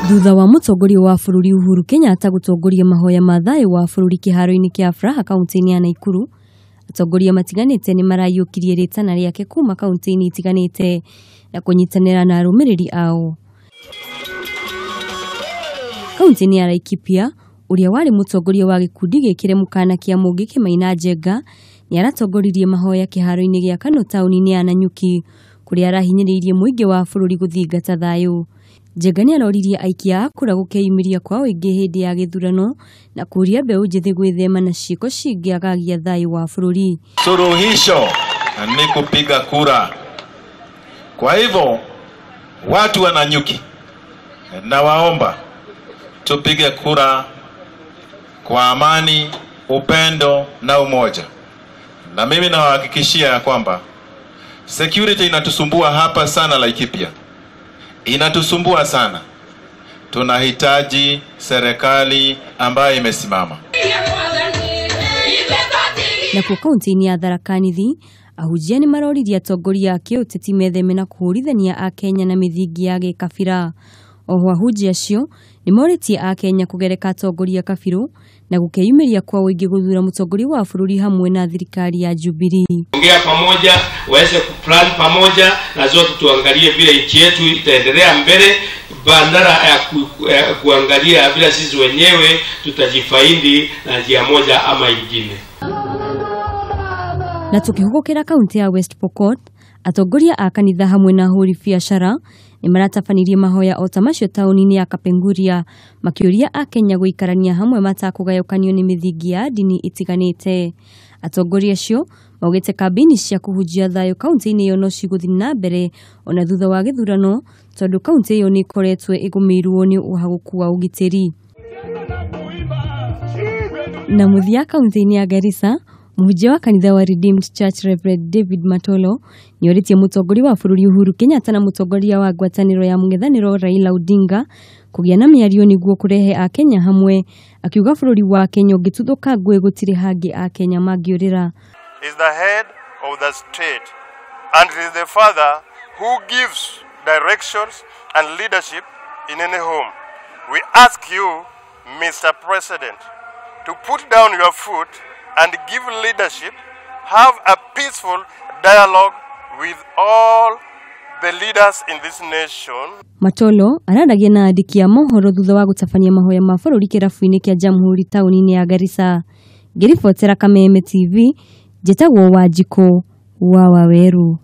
Thutha wa mũtongoria wa bũrũri Uhuru Kenyatta gũtongoria mahoya ma thayũ wa bũrũri kĩharo-inĩ kĩa Afraha kaunti-inĩ ya Nakuru, atongoria matiganĩte nĩ marayũkirie rĩtana rĩake kuma kaunti-inĩ itiganĩte na kũnyitanĩra na arũmĩrĩri ao. Kaunti-inĩ ya Laikipia, ũrĩa warĩ mũtongoria wa gĩkundi gĩkĩre mũkana kĩa Mũngĩ Kĩmaina Njenga nĩ aratongoririe mahoya kĩharo-inĩ gĩa Kano taũni-inĩ ya Nanyuki, kũrĩa arahinyĩrĩirie mũingĩ wa bũrũri gũthingata thayũ. Njenga nĩ aroririe aikia a kura gũkeyumĩria kwa ũingĩ hĩndĩ ya gĩthurano na kũria mbeũ njĩthĩ gwĩthema na ciĩko cingĩagagia thayũ wa bũrũri. Suluhisho ni kupiga kura. Kwa hivyo watu wa Nanyuki, na waomba tupige kura kwa amani, upendo na umoja. Na mimi nawahakikishia ya kwamba security inatusumbua hapa sana Laikipia. Inatusumbua sana. Tunahitaji serikali ambayo imesimama. Na kwa kaunti-inĩ ya Tharaka Nithi, ahunjia nĩ maroririe atongoria a kĩũteti metheme na kũhũrithania a Kenya na mĩthingi ya gĩkabira. Oho ahunjia acio nĩ morĩtie a Kenya kũgereka atongoria kabirũ na gũkeyumĩria kwa ũingĩ gũthura mũtongoria wa bũrũri hamwe na thirikari ya Jubilee. Ongea pamoja, waweze kuplan pamoja na zote tuangalie vile nchi yetu itaendelea mbele badala ya kuangalia vile sisi wenyewe tutajifaidi na njia moja ama nyingine. Na tukihugukira kaunti ya West Pokot, atongoria a kanitha hamwe na ahũri biacara nĩ maratabanirie mahoya o ta macio taũni-inĩ ya Kapenguria, makĩũria a Kenya gũikarania hamwe matakũgayũkanio nĩ mĩthingi ya ndini itiganĩte. Atongoria acio maugĩte kambĩini cia kũhunjia thayũ kaunti-inĩ ĩyo no cigũthiĩ na mbere ona thutha wa gĩthurano, tondũ kaunti ĩyo nĩ ĩkoretwo ĩgũmĩirwo nĩ ũhagũku wa ũgitĩri. Na mũthia kaunti-inĩ ya Garissa, mũhunjia wa kanitha wa Redeemed Church Reverend David Matolo nĩ orĩtie mũtongoria wa bũrũri Uhuru Kenyatta na mũtongoria wa ngwatanĩro ya mũng'ethanĩro Raila Odinga kũgĩa na mĩario nĩguo kũrehe a Kenya hamwe, akiuga bũrũri wa Kenya ũngĩtuthũka ngũĩ gũtirĩ hangĩ a Kenya mangĩũrĩra. Is the head of the state and is the father who gives directions and leadership in any home. We ask you, Mr. President, to put down your foot and give leadership, have a peaceful dialogue with all the leaders in this nation. Matolo araragia na andiki a mohoro thutha wa gũtabania mahoya ma bũrũri kĩrabu-inĩ kĩa Jamhuri taũni-inĩ ya Garissa. Ngĩribotera Kameme TV, njĩtagwo Wanjikũ wa Waweru.